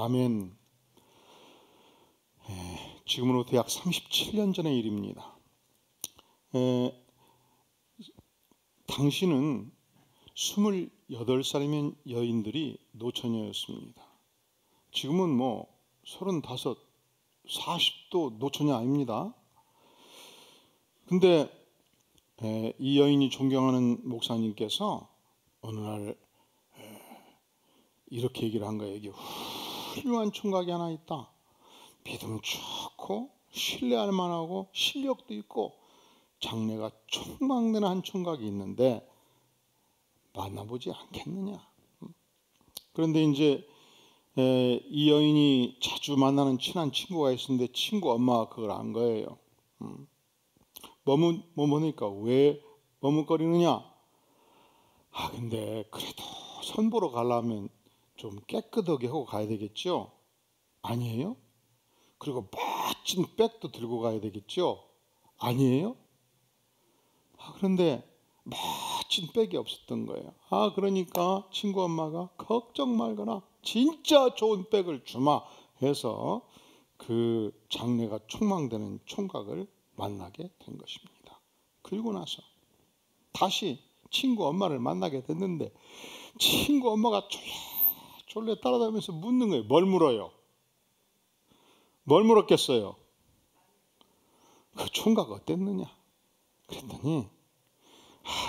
아멘. 지금으로부터 약 37년 전의 일입니다. 당시는 28살이면 여인들이 노처녀였습니다. 지금은 뭐 35, 40도 노처녀 아닙니다. 근데 이 여인이 존경하는 목사님께서 어느 날 이렇게 얘기를 한 거예요. 이게 훌륭한 총각이 하나 있다. 믿음 좋고 신뢰할 만하고 실력도 있고 장래가 촉망되는 한 총각이 있는데 만나보지 않겠느냐. 그런데 이제 이 여인이 자주 만나는 친한 친구가 있었는데 친구 엄마가 그걸 안 거예요. 뭐니까 왜 머뭇거리느냐. 근데 그래도 선보러 가려면 좀 깨끗하게 하고 가야 되겠죠? 아니에요? 그리고 멋진 백도 들고 가야 되겠죠? 아니에요? 그런데 멋진 백이 없었던 거예요. 그러니까 친구 엄마가 걱정 말거나 진짜 좋은 백을 주마 해서 그 장래가 촉망되는 총각을 만나게 된 것입니다. 그리고 나서 다시 친구 엄마를 만나게 됐는데 친구 엄마가 졸래 따라다니면서 묻는 거예요. 뭘 물어요? 뭘 물었겠어요? 그 총각 어땠느냐? 그랬더니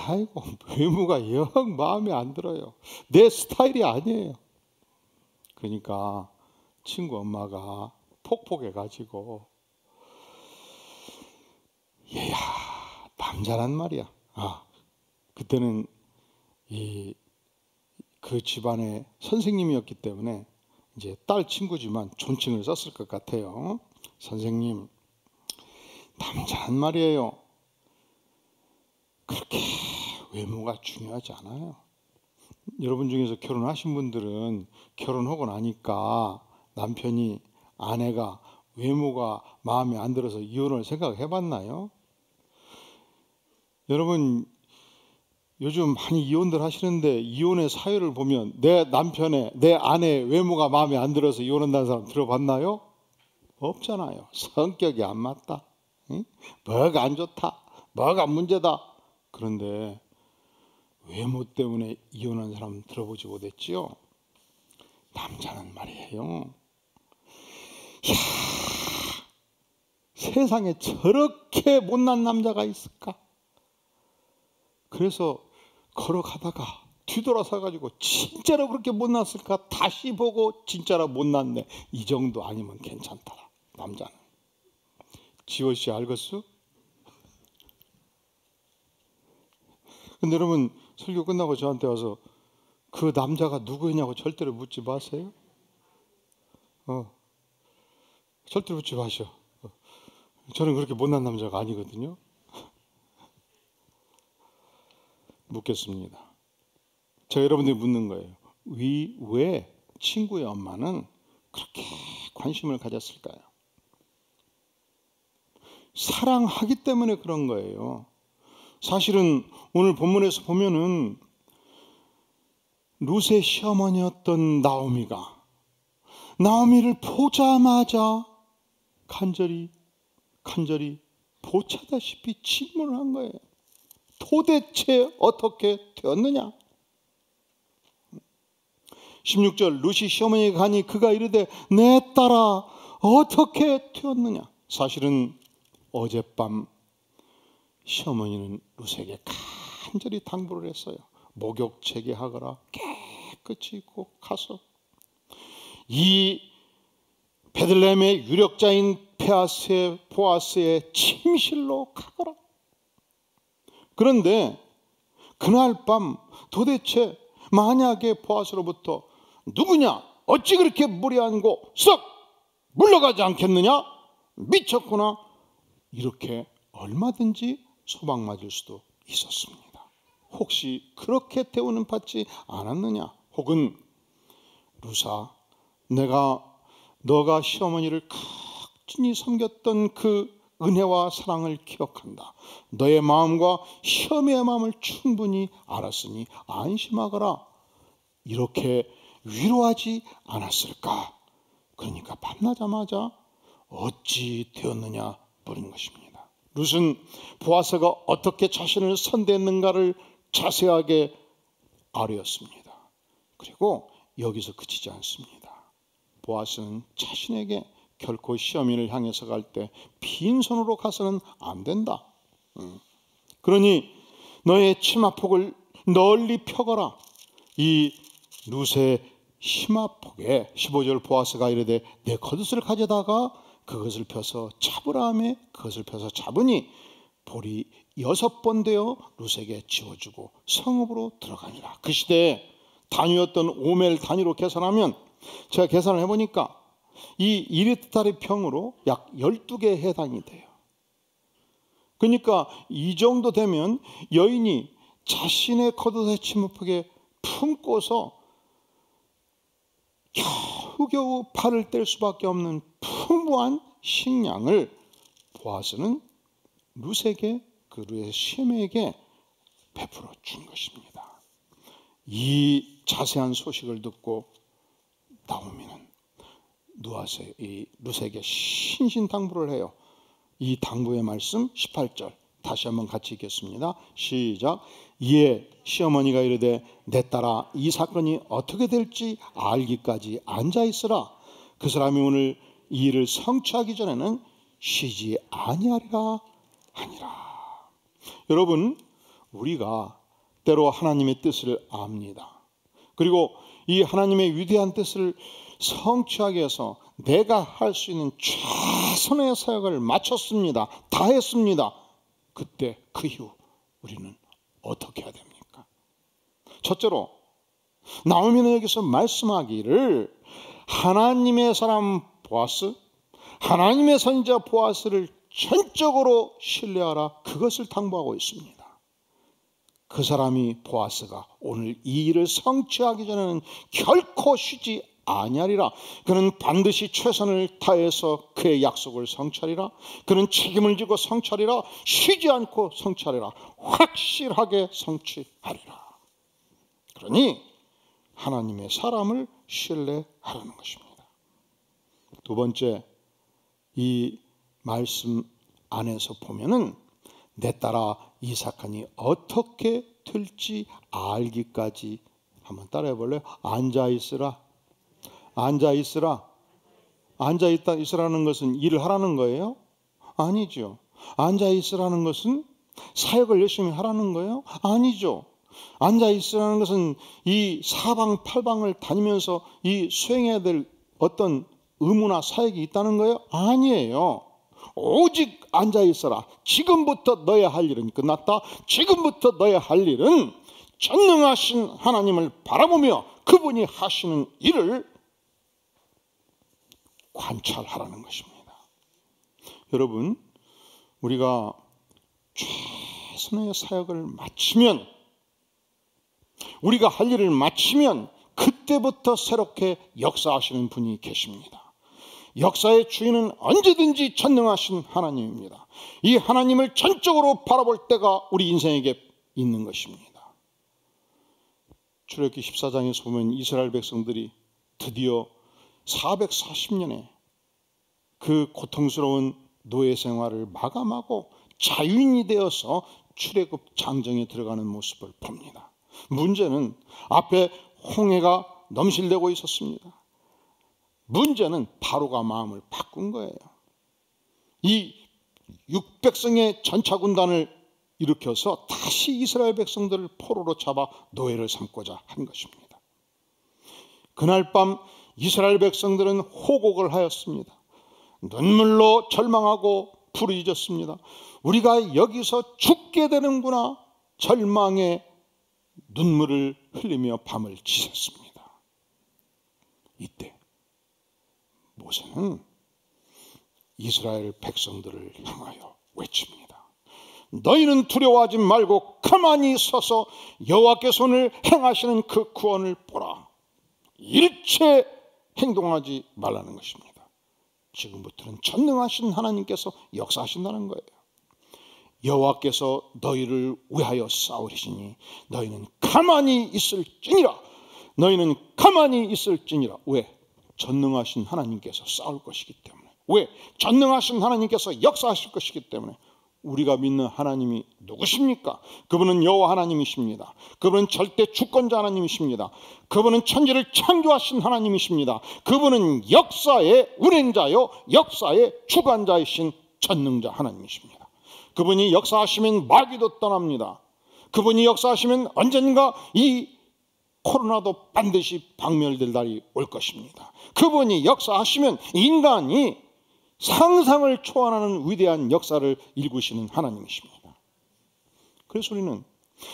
아이고 외모가 영 마음에 안 들어요. 내 스타일이 아니에요. 그러니까 친구 엄마가 폭폭해가지고 얘야 남자란 말이야. 그때는 그 집안의 선생님이었기 때문에 이제 딸 친구지만 존칭을 썼을 것 같아요. 선생님, 남자란 말이에요. 그렇게 외모가 중요하지 않아요. 여러분 중에서 결혼하신 분들은 결혼하고 나니까 남편이 아내가 외모가 마음에 안 들어서 이혼을 생각해 봤나요? 여러분 요즘 많이 이혼들 하시는데 이혼의 사유를 보면 내 남편의 내 아내의 외모가 마음에 안 들어서 이혼한다는 사람 들어봤나요? 없잖아요. 성격이 안 맞다. 뭐가 안 좋다. 뭐가 문제다. 그런데 외모 때문에 이혼한 사람 들어보지 못했지요? 남자는 말이에요. 세상에 저렇게 못난 남자가 있을까? 그래서 걸어가다가 뒤돌아서 가지고 진짜로 그렇게 못났을까? 다시 보고 진짜로 못났네. 이 정도 아니면 괜찮더라. 남자는. 지호 씨 알겠어? 근데 여러분 설교 끝나고 저한테 와서 그 남자가 누구냐고 절대로 묻지 마세요. 절대로 묻지 마셔. 저는 그렇게 못난 남자가 아니거든요. 묻겠습니다. 제가 여러분들이 묻는 거예요. 왜 친구의 엄마는 그렇게 관심을 가졌을까요? 사랑하기 때문에 그런 거예요. 사실은 오늘 본문에서 보면은 룻의 시어머니였던 나오미를 보자마자 간절히 보채다시피 질문을 한 거예요. 도대체 어떻게 되었느냐? 16절 룻이 시어머니에게 가니 그가 이르되 내 딸아 어떻게 되었느냐? 사실은 어젯밤 시어머니는 룻에게 간절히 당부를 했어요. 목욕제게 하거라. 깨끗이 입고 가서 이 베들레헴의 유력자인 보아스의 침실로 가거라. 그런데 그날 밤 도대체 만약에 보아스로부터 누구냐? 어찌 그렇게 무리한고 썩 물러가지 않겠느냐? 미쳤구나. 이렇게 얼마든지 소방맞을 수도 있었습니다. 혹시 그렇게 대우는 받지 않았느냐? 혹은 루사 너가 시어머니를 극진히 섬겼던 그 은혜와 사랑을 기억한다. 너의 마음과 시어머니의 마음을 충분히 알았으니 안심하거라. 이렇게 위로하지 않았을까? 그러니까 만나자마자 어찌 되었느냐 물은 것입니다. 룻은 보아스가 어떻게 자신을 선대했는가를 자세하게 아뢰었습니다. 그리고 여기서 그치지 않습니다. 보아스는 자신에게 결코 시어미를 향해서 갈 때 빈손으로 가서는 안 된다. 그러니 너의 치마폭을 널리 펴거라. 이 룻의 치마폭에 15절 보아스가 이르되 내 겉옷을 가져다가 그것을 펴서 잡으라 하매 그것을 펴서 잡으니 볼이 6번 되어 룻에게 지워주고 성읍으로 들어가니라. 그 시대에 단위였던 오멜 단위로 계산하면 제가 계산을 해보니까 이 1리터짜리 병으로 약 12개에 해당이 돼요. 그러니까 이 정도 되면 여인이 자신의 겉옷의 치마폭에 품고서 겨우겨우 팔을 뗄 수밖에 없는 풍부한 식량을 보아스는 룻에게, 그 룻의 시엠에게 베풀어 준 것입니다. 이 자세한 소식을 듣고 나오미는 룻에게 신신당부를 해요. 이 당부의 말씀 18절 다시 한번 같이 읽겠습니다. 시작. 이에 시어머니가 이르되 내 딸아 이 사건이 어떻게 될지 알기까지 앉아있으라. 그 사람이 오늘 이 일을 성취하기 전에는 쉬지 아니하리라 하니라. 여러분, 우리가 때로 하나님의 뜻을 압니다. 그리고 이 하나님의 위대한 뜻을 성취하기 위해서 내가 할 수 있는 최선의 사역을 마쳤습니다. 다 했습니다. 그때 그 이후 우리는 어떻게 해야 됩니까? 첫째로 나오미는 여기서 말씀하기를 하나님의 사람 보아스, 하나님의 선지자 보아스를 전적으로 신뢰하라, 그것을 당부하고 있습니다. 그 사람이 보아스가 오늘 이 일을 성취하기 전에는 결코 쉬지 아니하리라. 그는 반드시 최선을 다해서 그의 약속을 성취하리라. 그는 책임을 지고 성취하리라. 쉬지 않고 성취하리라. 확실하게 성취하리라. 그러니 하나님의 사람을 신뢰하라는 것입니다. 두 번째, 이 말씀 안에서 보면은 내 딸아 이 사건이 어떻게 될지 알기까지, 한번 따라해 볼래요? 앉아있으라. 앉아있으라. 앉아있으라는 것은 일을 하라는 거예요? 아니죠. 앉아있으라는 것은 사역을 열심히 하라는 거예요? 아니죠. 앉아있으라는 것은 이 사방팔방을 다니면서 이 수행해야 될 어떤 의무나 사역이 있다는 거예요? 아니에요. 오직 앉아있어라. 지금부터 너의 할 일은 끝났다. 지금부터 너의 할 일은 전능하신 하나님을 바라보며 그분이 하시는 일을 관찰하라는 것입니다. 여러분, 우리가 최선의 사역을 마치면, 우리가 할 일을 마치면 그때부터 새롭게 역사하시는 분이 계십니다. 역사의 주인은 언제든지 전능하신 하나님입니다. 이 하나님을 전적으로 바라볼 때가 우리 인생에게 있는 것입니다. 출애굽기 14장에서 보면 이스라엘 백성들이 드디어 440년의 그 고통스러운 노예 생활을 마감하고 자유인이 되어서 출애굽 장정에 들어가는 모습을 봅니다. 문제는 앞에 홍해가 넘실대고 있었습니다. 문제는 바로가 마음을 바꾼 거예요. 이 600성의 전차군단을 일으켜서 다시 이스라엘 백성들을 포로로 잡아 노예를 삼고자 한 것입니다. 그날 밤 이스라엘 백성들은 호곡을 하였습니다. 눈물로 절망하고 부르짖었습니다. 우리가 여기서 죽게 되는구나. 절망의 눈물을 흘리며 밤을 지샜습니다. 이때 모세는 이스라엘 백성들을 향하여 외칩니다. 너희는 두려워하지 말고 가만히 서서 여호와께서 오늘 행하시는 그 구원을 보라. 일체 행동하지 말라는 것입니다. 지금부터는 전능하신 하나님께서 역사하신다는 거예요. 여호와께서 너희를 위하여 싸우리시니 너희는 가만히 있을지니라. 너희는 가만히 있을지니라. 왜? 전능하신 하나님께서 싸울 것이기 때문에. 왜? 전능하신 하나님께서 역사하실 것이기 때문에. 우리가 믿는 하나님이 누구십니까? 그분은 여호와 하나님이십니다. 그분은 절대 주권자 하나님이십니다. 그분은 천지를 창조하신 하나님이십니다. 그분은 역사의 운행자요 역사의 주관자이신 전능자 하나님이십니다. 그분이 역사하시면 마귀도 떠납니다. 그분이 역사하시면 언젠가 이 코로나도 반드시 박멸될 날이 올 것입니다. 그분이 역사하시면 인간이 상상을 초월하는 위대한 역사를 일구시는 하나님이십니다. 그래서 우리는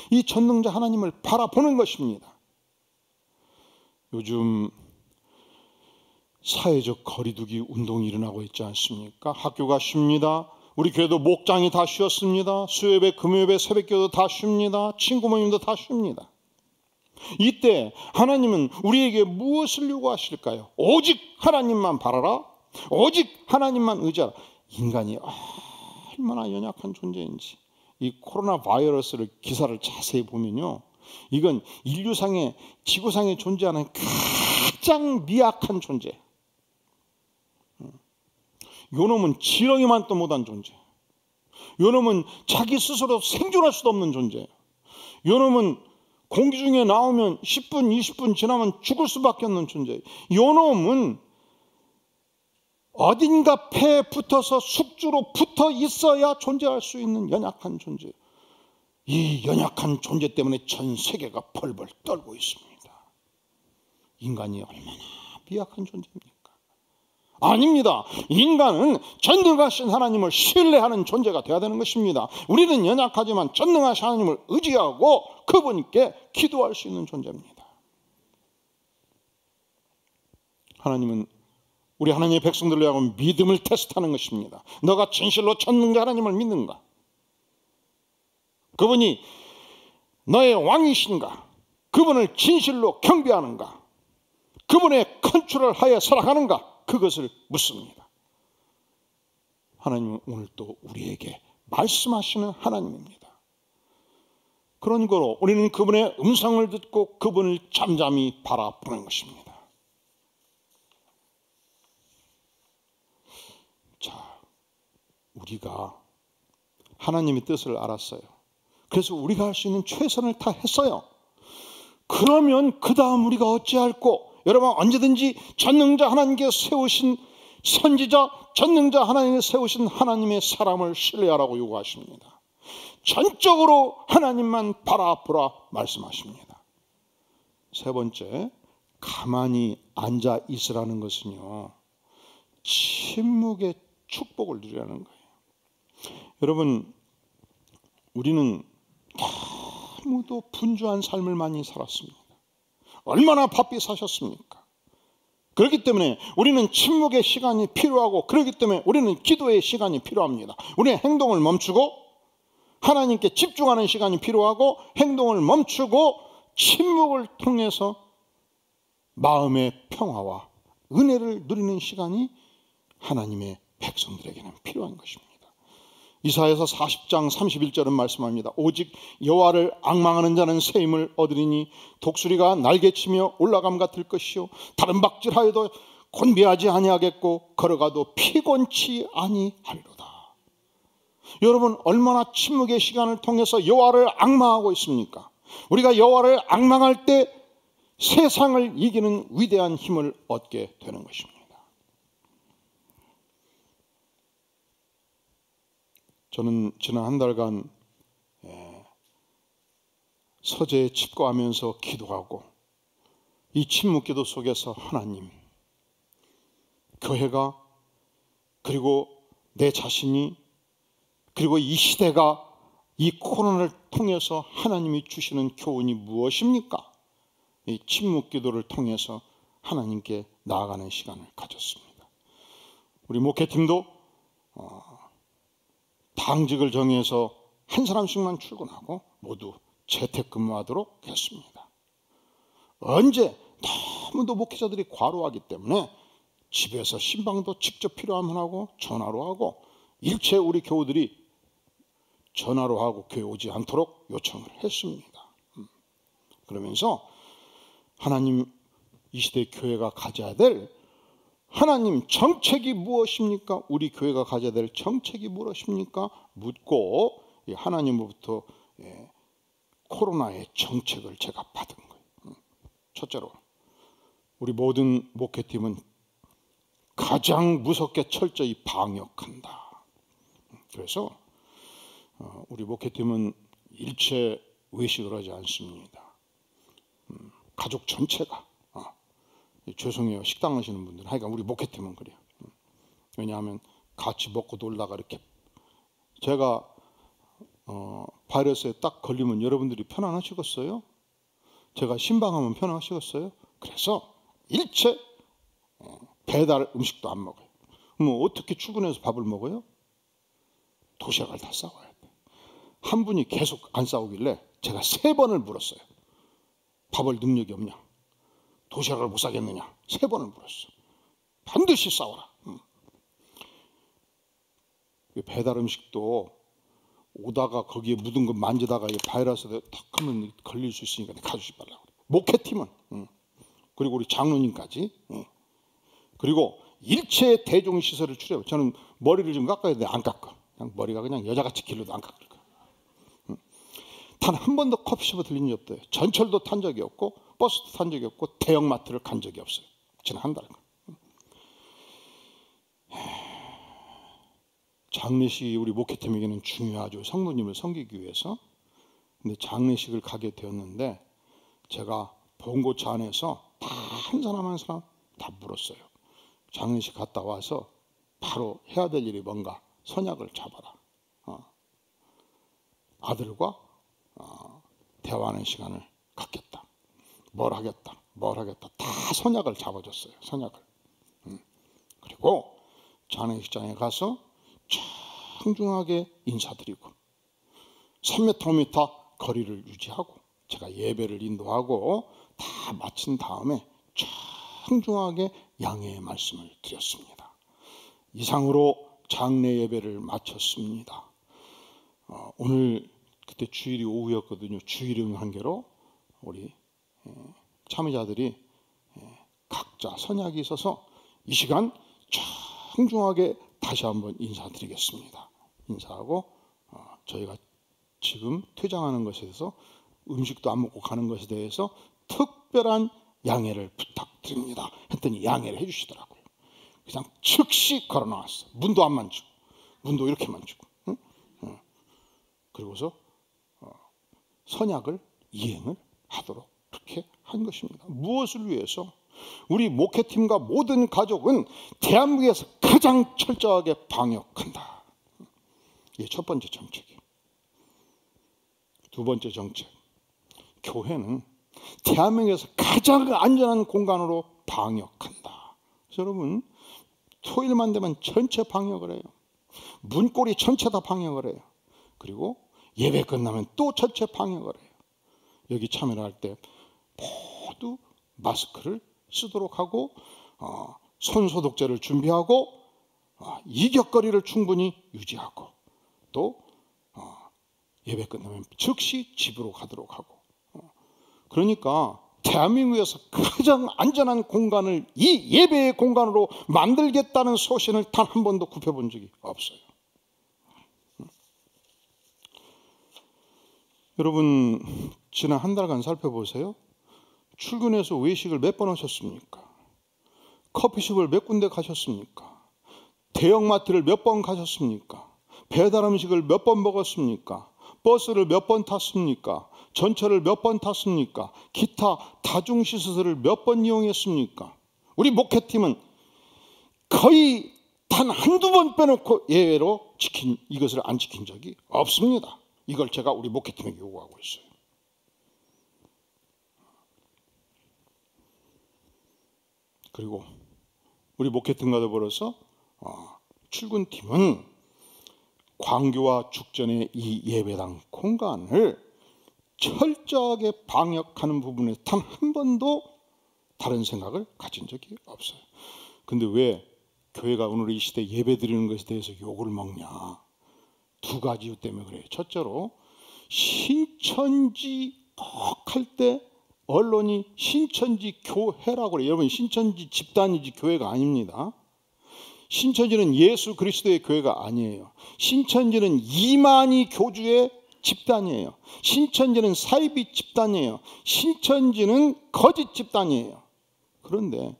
이 전능자 하나님을 바라보는 것입니다. 요즘 사회적 거리두기 운동이 일어나고 있지 않습니까? 학교가 쉽니다. 우리 교회도 목장이 다 쉬었습니다. 수요예배, 금요예배, 새벽기도도 다 쉽니다. 친구 모임도 다 쉽니다. 이때 하나님은 우리에게 무엇을 요구하실까요? 오직 하나님만 바라라. 오직 하나님만 의지하라. 인간이 얼마나 연약한 존재인지 이 코로나 바이러스를 기사를 자세히 보면요, 이건 인류상의 지구상에 존재하는 가장 미약한 존재. 요놈은 지렁이만도 못한 존재. 요놈은 자기 스스로 생존할 수도 없는 존재. 요놈은 공기 중에 나오면 10분, 20분 지나면 죽을 수밖에 없는 존재. 요놈은 어딘가 폐에 붙어서 숙주로 붙어 있어야 존재할 수 있는 연약한 존재. 이 연약한 존재 때문에 전 세계가 벌벌 떨고 있습니다. 인간이 얼마나 미약한 존재입니까? 아닙니다. 인간은 전능하신 하나님을 신뢰하는 존재가 되어야 되는 것입니다. 우리는 연약하지만 전능하신 하나님을 의지하고 그분께 기도할 수 있는 존재입니다. 하나님은 우리 하나님의 백성들을 위하여 믿음을 테스트하는 것입니다. 너가 진실로 전능자 하나님을 믿는가? 그분이 너의 왕이신가? 그분을 진실로 경배하는가? 그분의 컨트롤하에 살아가는가? 그것을 묻습니다. 하나님은 오늘 또 우리에게 말씀하시는 하나님입니다. 그런 거로 우리는 그분의 음성을 듣고 그분을 잠잠히 바라보는 것입니다. 자, 우리가 하나님의 뜻을 알았어요. 그래서 우리가 할 수 있는 최선을 다했어요. 그러면 그 다음 우리가 어찌할꼬? 여러분, 언제든지 전능자 하나님께 세우신 선지자, 전능자 하나님께 세우신 하나님의 사람을 신뢰하라고 요구하십니다. 전적으로 하나님만 바라보라 말씀하십니다. 세 번째, 가만히 앉아 있으라는 것은요, 침묵의 축복을 누리라는 거예요. 여러분, 우리는 너무도 분주한 삶을 많이 살았습니다. 얼마나 바삐 사셨습니까? 그렇기 때문에 우리는 침묵의 시간이 필요하고, 그렇기 때문에 우리는 기도의 시간이 필요합니다. 우리는 행동을 멈추고 하나님께 집중하는 시간이 필요하고, 행동을 멈추고 침묵을 통해서 마음의 평화와 은혜를 누리는 시간이 하나님의 백성들에게는 필요한 것입니다. 이사야서 40장 31절은 말씀합니다. 오직 여호와를 앙망하는 자는 새 힘을 얻으리니 독수리가 날개치며 올라감 같을 것이요 다른 박질하여도 곤비하지 아니하겠고 걸어가도 피곤치 아니하리로다. 여러분, 얼마나 침묵의 시간을 통해서 여호와를 앙망하고 있습니까? 우리가 여호와를 앙망할 때 세상을 이기는 위대한 힘을 얻게 되는 것입니다. 저는 지난 한 달간 서재에 집거하면서 기도하고, 이 침묵기도 속에서 하나님, 교회가, 그리고 내 자신이, 그리고 이 시대가 이 코로나를 통해서 하나님이 주시는 교훈이 무엇입니까? 이 침묵기도를 통해서 하나님께 나아가는 시간을 가졌습니다. 우리 목회팀도 당직을 정해서 한 사람씩만 출근하고 모두 재택근무하도록 했습니다. 언제 너무도 목회자들이 과로하기 때문에 집에서 신방도 직접 필요하면 하고 전화로 하고, 일체 우리 교우들이 전화로 하고 교회 오지 않도록 요청을 했습니다. 그러면서 하나님, 이 시대 교회가 가져야 될 하나님 정책이 무엇입니까? 우리 교회가 가져야 될 정책이 무엇입니까? 묻고 하나님으로부터 코로나의 정책을 제가 받은 거예요. 첫째로 우리 모든 목회팀은 가장 무섭게 철저히 방역한다. 그래서 우리 목회팀은 일체 외식을 하지 않습니다. 가족 전체가 죄송해요. 식당 하시는 분들은 하여간 우리 목회팀은 그래요. 왜냐하면 같이 먹고 놀다가 이렇게 제가 바이러스에 딱 걸리면 여러분들이 편안하시겠어요? 제가 신방하면 편안하시겠어요? 그래서 일체 배달 음식도 안 먹어요. 뭐 어떻게 출근해서 밥을 먹어요? 도시락을 다 싸와야 돼. 한 분이 계속 안 싸우길래 제가 3번을 물었어요. 밥을 능력이 없냐? 도시락을 못 사겠느냐? 3번을 물었어. 반드시 싸워라. 배달 음식도 오다가 거기에 묻은 거 만지다가 바이러스에 탁 하면 걸릴 수 있으니까 가주지 말라고. 목회팀은 그리고 우리 장로님까지 그리고 일체 대중시설을 추려. 저는 머리를 좀 깎아야 되는데 안 깎아. 그냥 머리가 그냥 여자같이 길러도 안 깎을 거야. 단 한 번도 커피숍에 들린 적 없어요. 전철도 탄 적이 없고 버스도 탄 적이 없고 대형마트를 간 적이 없어요. 지난 한 달. 장례식이 우리 목회팀에게는 중요하죠. 성도님을 섬기기 위해서. 근데 장례식을 가게 되었는데 제가 봉고차 안에서 다 한 사람 한 사람 다 물었어요. 장례식 갔다 와서 바로 해야 될 일이 뭔가 선약을 잡아라. 아들과 대화하는 시간을 갖겠다. 뭘 하겠다. 다 선약을 잡아줬어요. 선약을. 그리고 장례식장에 가서 청중하게 인사드리고 3m 5m 거리를 유지하고 제가 예배를 인도하고 다 마친 다음에 청중하게 양해의 말씀을 드렸습니다. 이상으로 장례 예배를 마쳤습니다. 오늘 그때 주일이 오후였거든요. 주일은 한계로 우리 참여자들이 각자 선약이 있어서 이 시간 청중하게 다시 한번 인사드리겠습니다. 인사하고 저희가 지금 퇴장하는 것에 대해서 음식도 안 먹고 가는 것에 대해서 특별한 양해를 부탁드립니다. 했더니 양해를 해주시더라고요. 그냥 즉시 걸어 나왔어. 문도 안 만지고 문도 이렇게 만지고 그리고서 선약을 이행을 하도록 그렇게 한 것입니다. 무엇을 위해서? 우리 목회팀과 모든 가족은 대한민국에서 가장 철저하게 방역한다. 이게 첫 번째 정책이에요. 두 번째 정책. 교회는 대한민국에서 가장 안전한 공간으로 방역한다. 여러분 토요일만 되면 전체 방역을 해요. 문고리 전체 다 방역을 해요. 그리고 예배 끝나면 또 전체 방역을 해요. 여기 참여를 할 때 모두 마스크를 쓰도록 하고 손소독제를 준비하고 이격거리를 충분히 유지하고 또 예배 끝나면 즉시 집으로 가도록 하고 그러니까 대한민국에서 가장 안전한 공간을 이 예배의 공간으로 만들겠다는 소신을 단 한 번도 굽혀본 적이 없어요. 여러분 지난 한 달간 살펴보세요. 출근해서 외식을 몇 번 하셨습니까? 커피숍을 몇 군데 가셨습니까? 대형마트를 몇 번 가셨습니까? 배달 음식을 몇 번 먹었습니까? 버스를 몇 번 탔습니까? 전철을 몇 번 탔습니까? 기타 다중시설을 몇 번 이용했습니까? 우리 목회팀은 거의 단 한두 번 빼놓고 예외로 이것을 안 지킨 적이 없습니다. 이걸 제가 우리 목회팀에게 요구하고 있어요. 그리고 우리 목회팀과 더불어서 출근팀은 광교와 죽전의 이 예배당 공간을 철저하게 방역하는 부분에 단 한 번도 다른 생각을 가진 적이 없어요. 근데 왜 교회가 오늘 이 시대에 예배 드리는 것에 대해서 욕을 먹냐? 두 가지 이유 때문에 그래요. 첫째로 신천지 꼭 할 때 언론이 신천지 교회라고 그래요. 여러분, 신천지 집단이지 교회가 아닙니다. 신천지는 예수 그리스도의 교회가 아니에요. 신천지는 이만희 교주의 집단이에요. 신천지는 사이비 집단이에요. 신천지는 거짓 집단이에요. 그런데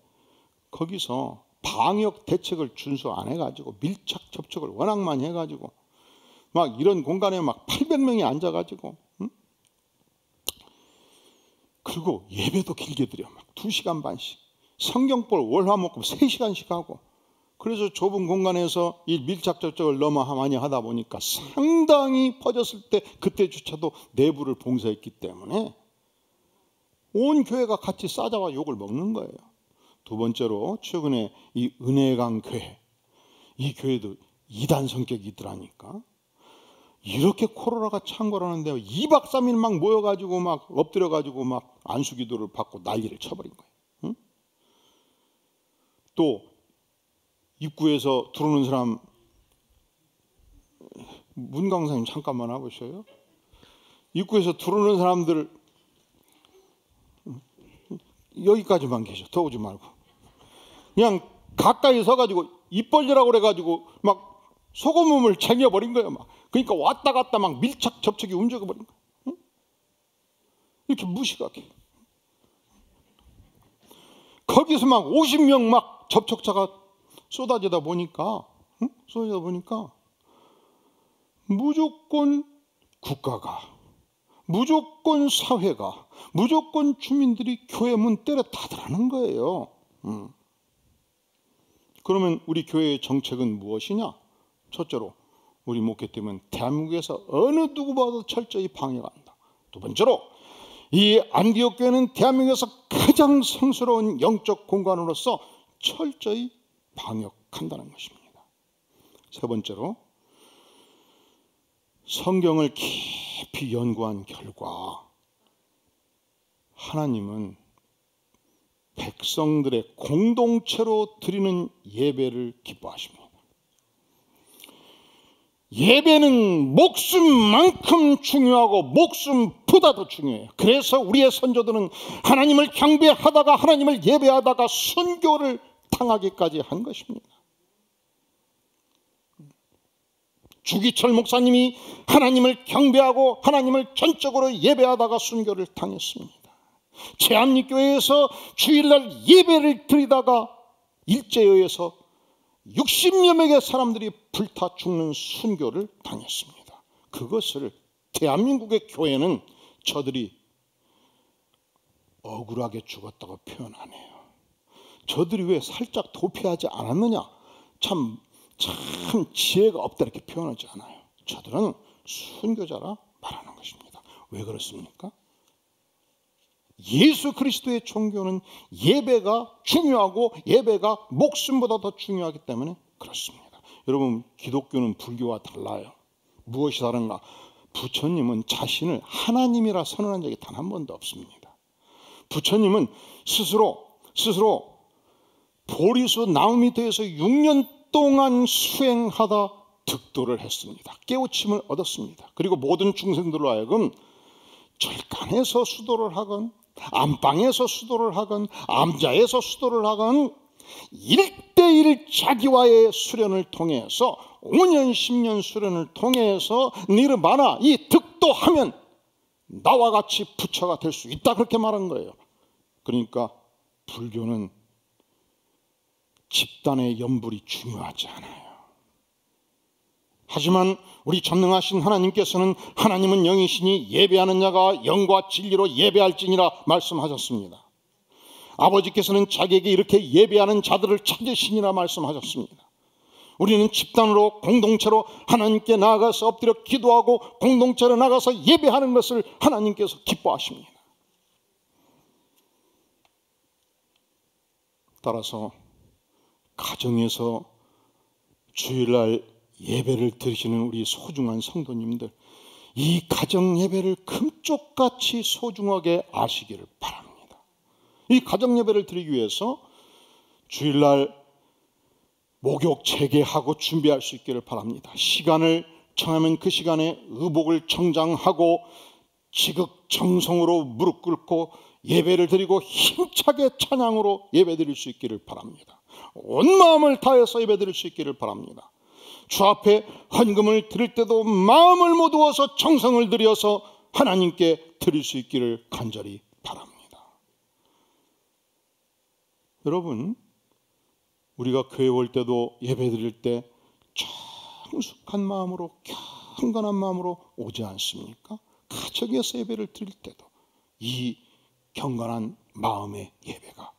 거기서 방역 대책을 준수 안 해가지고 밀착 접촉을 워낙 많이 해가지고 막 이런 공간에 막 800명이 앉아가지고, 응? 그리고 예배도 길게 드려. 막 2시간 반씩. 성경볼 월화목금 3시간씩 하고. 그래서 좁은 공간에서 이 밀착 접촉을 너무 많이 하다 보니까 상당히 퍼졌을 때 그때조차도 내부를 봉쇄했기 때문에 온 교회가 같이 싸자와 욕을 먹는 거예요. 두 번째로 최근에 이 은혜강 교회, 이 교회도 이단 성격이 있더라니까. 이렇게 코로나가 창궐하는데 2박 3일 막 모여가지고 막 엎드려가지고 막 안수기도를 받고 난리를 쳐버린 거예요. 응? 또 입구에서 들어오는 사람, 문 강사님 잠깐만 와보셔요. 입구에서 들어오는 사람들 여기까지만 계셔. 더 오지 말고. 그냥 가까이 서가지고 입 벌리라고 그래가지고 막 소금을 쟁여버린 거예요. 막. 그러니까 왔다 갔다 막 밀착 접촉이 움직여버린 거예요. 응? 이렇게 무식하게. 거기서 막 50명 막 접촉자가 쏟아지다 보니까, 응? 쏟아지다 보니까 무조건 국가가, 무조건 사회가, 무조건 주민들이 교회 문 때려 닫으라는 거예요. 그러면 우리 교회의 정책은 무엇이냐? 첫째로 우리 목회팀은 대한민국에서 어느 누구보다도 철저히 방역한다. 두 번째로 이 안디옥 교회는 대한민국에서 가장 성스러운 영적 공간으로서 철저히 방역한다는 것입니다. 세 번째로 성경을 깊이 연구한 결과 하나님은 백성들의 공동체로 드리는 예배를 기뻐하십니다. 예배는 목숨만큼 중요하고 목숨보다 더 중요해요. 그래서 우리의 선조들은 하나님을 경배하다가 하나님을 예배하다가 순교를 당하기까지 한 것입니다. 주기철 목사님이 하나님을 경배하고 하나님을 전적으로 예배하다가 순교를 당했습니다. 제암리교회에서 주일날 예배를 드리다가 일제에 의해서 60여 명의 사람들이 불타 죽는 순교를 당했습니다. 그것을 대한민국의 교회는 저들이 억울하게 죽었다고 표현하네요. 저들이 왜 살짝 도피하지 않았느냐? 참 지혜가 없다 이렇게 표현하지 않아요. 저들은 순교자라 말하는 것입니다. 왜 그렇습니까? 예수 그리스도의 종교는 예배가 중요하고 예배가 목숨보다 더 중요하기 때문에 그렇습니다. 여러분, 기독교는 불교와 달라요. 무엇이 다른가? 부처님은 자신을 하나님이라 선언한 적이 단 한 번도 없습니다. 부처님은 스스로 보리수 나무 밑에서 6년 동안 수행하다 득도를 했습니다. 깨우침을 얻었습니다. 그리고 모든 중생들로 하여금 절간에서 수도를 하건 안방에서 수도를 하건 암자에서 수도를 하건 1:1 자기와의 수련을 통해서 5년 10년 수련을 통해서 니르바나 이 득도하면 나와 같이 부처가 될 수 있다 그렇게 말한 거예요. 그러니까 불교는 집단의 연불이 중요하지 않아요. 하지만 우리 전능하신 하나님께서는 하나님은 영이시니 예배하는 자가 영과 진리로 예배할지니라 말씀하셨습니다. 아버지께서는 자기에게 이렇게 예배하는 자들을 찾으시니라 말씀하셨습니다. 우리는 집단으로 공동체로 하나님께 나아가서 엎드려 기도하고 공동체로 나가서 예배하는 것을 하나님께서 기뻐하십니다. 따라서 가정에서 주일날 예배를 드리시는 우리 소중한 성도님들, 이 가정 예배를 금쪽같이 소중하게 아시기를 바랍니다. 이 가정 예배를 드리기 위해서 주일날 목욕 재개하고 준비할 수 있기를 바랍니다. 시간을 정하면 그 시간에 의복을 정장하고 지극정성으로 무릎 꿇고 예배를 드리고 힘차게 찬양으로 예배 드릴 수 있기를 바랍니다. 온 마음을 다해서 예배 드릴 수 있기를 바랍니다. 주 앞에 헌금을 드릴 때도 마음을 모두어서 정성을 들여서 하나님께 드릴 수 있기를 간절히 바랍니다. 여러분, 우리가 교회 올 때도 예배 드릴 때 정숙한 마음으로, 경건한 마음으로 오지 않습니까? 가정에서 예배를 드릴 때도 이 경건한 마음의 예배가,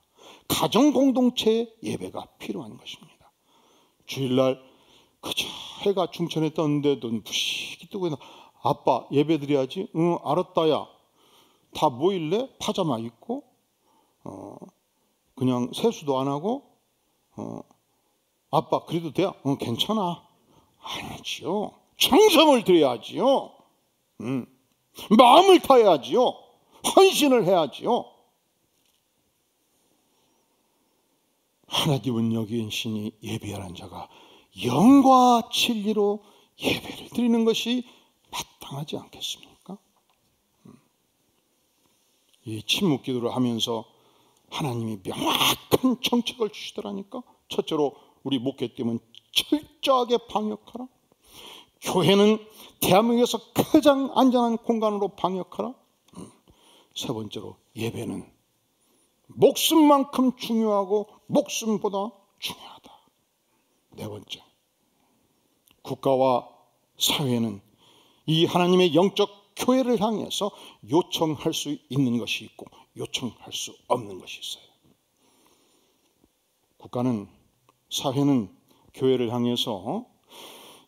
가정 공동체의 예배가 필요한 것입니다. 주일날 그저 해가 중천에 떴는데도 부시기 뜨고 있나, 아빠 예배 드려야지. 응, 알았다야. 다 모일래? 파자마 입고 그냥 세수도 안 하고 아빠 그래도 돼요? 응, 괜찮아. 아니지요. 정성을 들여야지요. 마음을 다해야지요. 헌신을 해야지요. 하나님은 여기인 신이 예배하는 자가 영과 진리로 예배를 드리는 것이 마땅하지 않겠습니까? 이 침묵기도를 하면서 하나님이 명확한 정책을 주시더라니까. 첫째로 우리 목회팀은 철저하게 방역하라. 교회는 대한민국에서 가장 안전한 공간으로 방역하라. 세 번째로 예배는 목숨만큼 중요하고 목숨보다 중요하다. 네 번째, 국가와 사회는 이 하나님의 영적 교회를 향해서 요청할 수 있는 것이 있고 요청할 수 없는 것이 있어요. 국가는, 사회는 교회를 향해서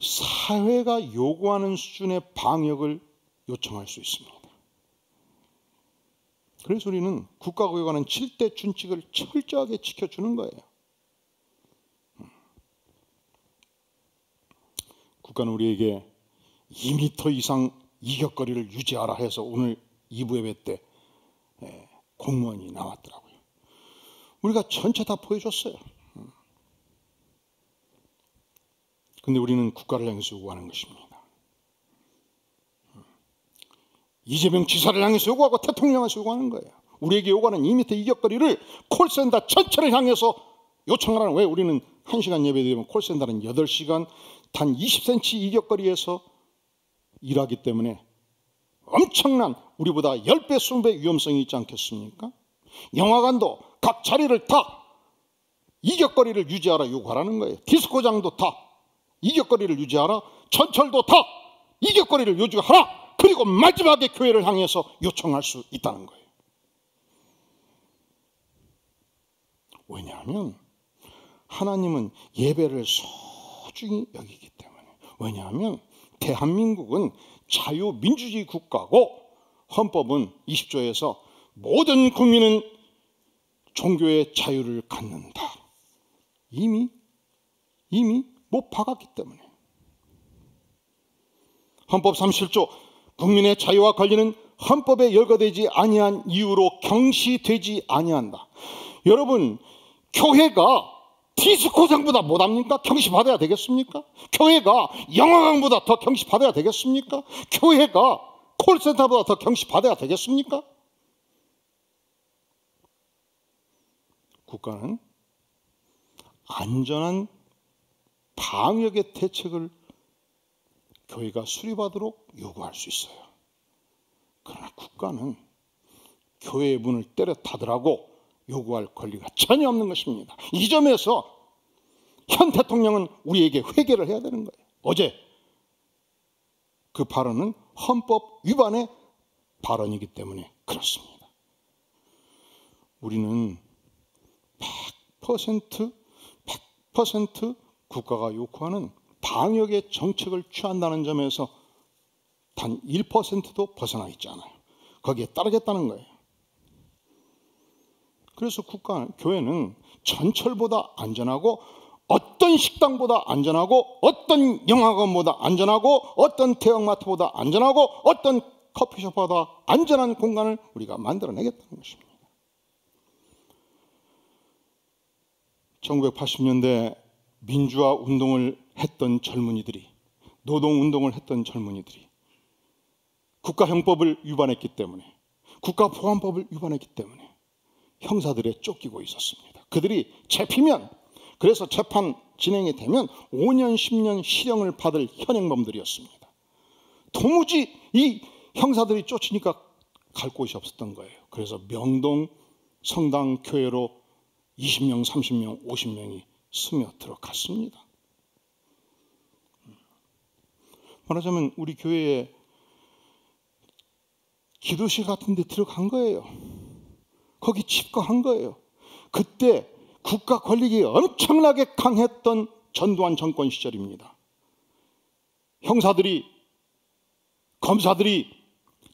사회가 요구하는 수준의 방역을 요청할 수 있습니다. 그래서 우리는 국가가 요구하는 7대 준칙을 철저하게 지켜주는 거예요. 국가는 우리에게 2m 이상 이격거리를 유지하라 해서 오늘 2부 예배 때 공무원이 나왔더라고요. 우리가 전체 다 보여줬어요. 근데 우리는 국가를 향해서 요구하는 것입니다. 이재명 지사를 향해서 요구하고 대통령 향해서 요구하는 거예요. 우리에게 요구하는 2m 이격거리를 콜센터 전체를 향해서 요청하라는. 왜? 우리는 1시간 예배드리면 콜센터는 8시간 단 20cm 이격거리에서 일하기 때문에 엄청난, 우리보다 10배, 20배 위험성이 있지 않겠습니까? 영화관도 각 자리를 다 이격거리를 유지하라 요구하라는 거예요. 디스코장도 다 이격거리를 유지하라. 전철도 다 이격거리를 유지하라. 그리고 마지막에 교회를 향해서 요청할 수 있다는 거예요. 왜냐하면 하나님은 예배를 소중히 여기기 때문에. 왜냐하면 대한민국은 자유민주주의 국가고 헌법은 20조에서 모든 국민은 종교의 자유를 갖는다. 이미 못 박았기 때문에. 헌법 37조 국민의 자유와 권리는 헌법에 열거되지 아니한 이유로 경시되지 아니한다. 여러분, 교회가 디스코장보다 못합니까? 경시받아야 되겠습니까? 교회가 영화관보다 더 경시받아야 되겠습니까? 교회가 콜센터보다 더 경시받아야 되겠습니까? 국가는 안전한 방역의 대책을 교회가 수립하도록 요구할 수 있어요. 그러나 국가는 교회의 문을 때려 닫으라고 요구할 권리가 전혀 없는 것입니다. 이 점에서 현 대통령은 우리에게 회개를 해야 되는 거예요. 어제 그 발언은 헌법 위반의 발언이기 때문에 그렇습니다. 우리는 100% 국가가 요구하는 방역의 정책을 취한다는 점에서 단 1%도 벗어나 있지 않아요. 거기에 따르겠다는 거예요. 그래서 교회는 전철보다 안전하고 어떤 식당보다 안전하고 어떤 영화관보다 안전하고 어떤 대형마트보다 안전하고 어떤 커피숍보다 안전한 공간을 우리가 만들어내겠다는 것입니다. 1980년대 민주화 운동을 했던 젊은이들이, 노동운동을 했던 젊은이들이 국가형법을 위반했기 때문에 국가보안법을 위반했기 때문에 형사들에 쫓기고 있었습니다. 그들이 잡히면, 그래서 재판 진행이 되면 5년, 10년 실형을 받을 현행범들이었습니다. 도무지 이 형사들이 쫓으니까 갈 곳이 없었던 거예요. 그래서 명동 성당 교회로 20명, 30명, 50명이 스며들어 갔습니다. 말하자면 우리 교회에 기도실 같은 데 들어간 거예요. 거기 집거한 거예요. 그때 국가 권력이 엄청나게 강했던 전두환 정권 시절입니다. 형사들이, 검사들이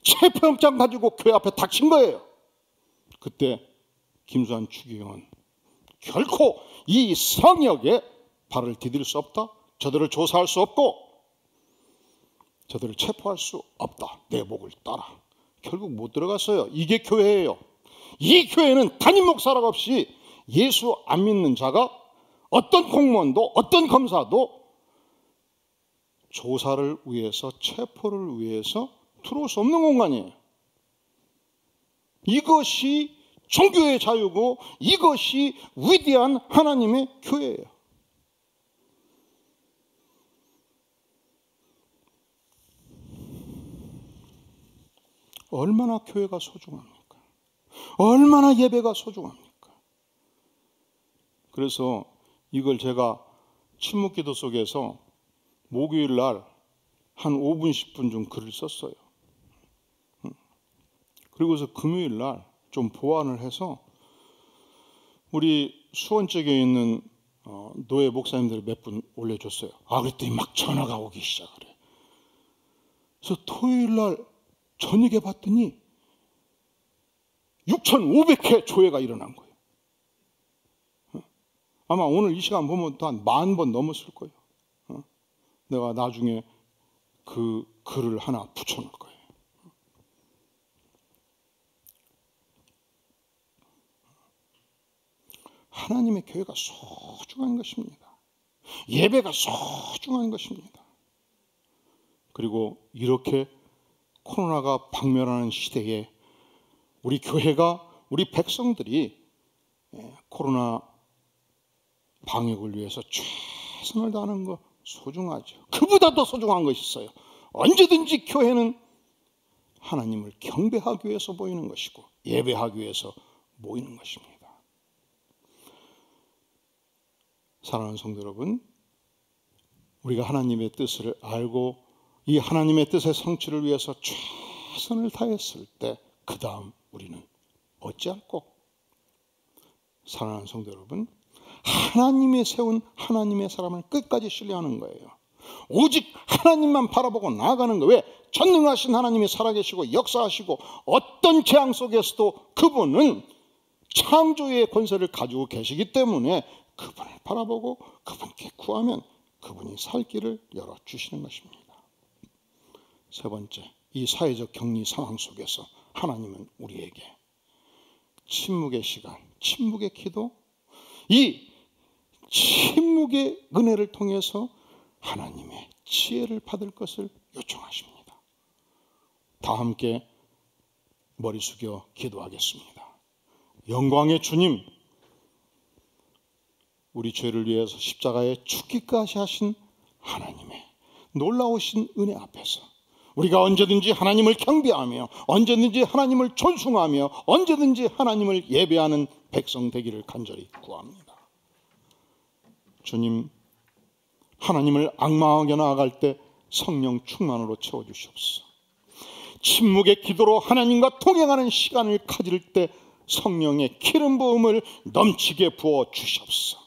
체포영장 가지고 교회 앞에 닥친 거예요. 그때 김수환 추기경은 결코 이 성역에 발을 디딜 수 없다. 저들을 조사할 수 없고 저들을 체포할 수 없다. 내 목을 따라. 결국 못 들어갔어요. 이게 교회예요. 이 교회는 담임 목사락 없이 예수 안 믿는 자가 어떤 공무원도 어떤 검사도 조사를 위해서, 체포를 위해서 들어올 수 없는 공간이에요. 이것이 종교의 자유고 이것이 위대한 하나님의 교회예요. 얼마나 교회가 소중합니까? 얼마나 예배가 소중합니까? 그래서 이걸 제가 침묵기도 속에서 목요일 날 한 5분, 10분 좀 글을 썼어요. 그리고서 금요일 날 좀 보완을 해서 우리 수원 쪽에 있는 노예 목사님들 몇 분 올려줬어요. 그랬더니 막 전화가 오기 시작을 해. 그래서 토요일 날 저녁에 봤더니 6,500회 조회가 일어난 거예요. 아마 오늘 이 시간 보면 또 한 10,000번 넘었을 거예요. 내가 나중에 그 글을 하나 붙여놓을 거예요. 하나님의 교회가 소중한 것입니다. 예배가 소중한 것입니다. 그리고 이렇게 코로나가 박멸하는 시대에 우리 교회가, 우리 백성들이 코로나 방역을 위해서 최선을 다하는 거 소중하죠. 그보다 더 소중한 것이 있어요. 언제든지 교회는 하나님을 경배하기 위해서 모이는 것이고 예배하기 위해서 모이는 것입니다. 사랑하는 성도 여러분, 우리가 하나님의 뜻을 알고 이 하나님의 뜻의 성취를 위해서 최선을 다했을 때 그 다음 우리는 어찌할꼬? 사랑하는 성도 여러분, 하나님이 세운 하나님의 사람을 끝까지 신뢰하는 거예요. 오직 하나님만 바라보고 나아가는 거예요. 왜? 전능하신 하나님이 살아계시고 역사하시고 어떤 재앙 속에서도 그분은 창조의 권세를 가지고 계시기 때문에 그분을 바라보고 그분께 구하면 그분이 살 길을 열어주시는 것입니다. 세 번째, 이 사회적 격리 상황 속에서 하나님은 우리에게 침묵의 시간, 침묵의 기도, 이 침묵의 은혜를 통해서 하나님의 지혜를 받을 것을 요청하십니다. 다 함께 머리 숙여 기도하겠습니다. 영광의 주님, 우리 죄를 위해서 십자가에 죽기까지 하신 하나님의 놀라우신 은혜 앞에서 우리가 언제든지 하나님을 경배하며 언제든지 하나님을 존숭하며 언제든지 하나님을 예배하는 백성 되기를 간절히 구합니다. 주님, 하나님을 앙망하게 나아갈 때 성령 충만으로 채워주시옵소서. 침묵의 기도로 하나님과 동행하는 시간을 가질 때 성령의 기름 부음을 넘치게 부어 주시옵소서.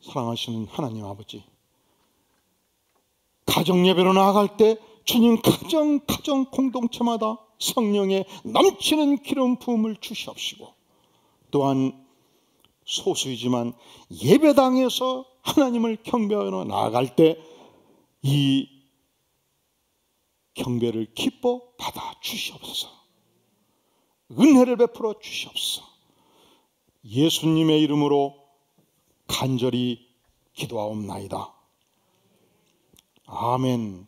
사랑하시는 하나님 아버지, 가정 예배로 나아갈 때 주님 가정 공동체마다 성령의 넘치는 기름 부음을 주시옵시고, 또한 소수이지만 예배당에서 하나님을 경배하러 나아갈 때 이 경배를 기뻐 받아 주시옵소서. 은혜를 베풀어 주시옵소서. 예수님의 이름으로 간절히 기도하옵나이다. 아멘.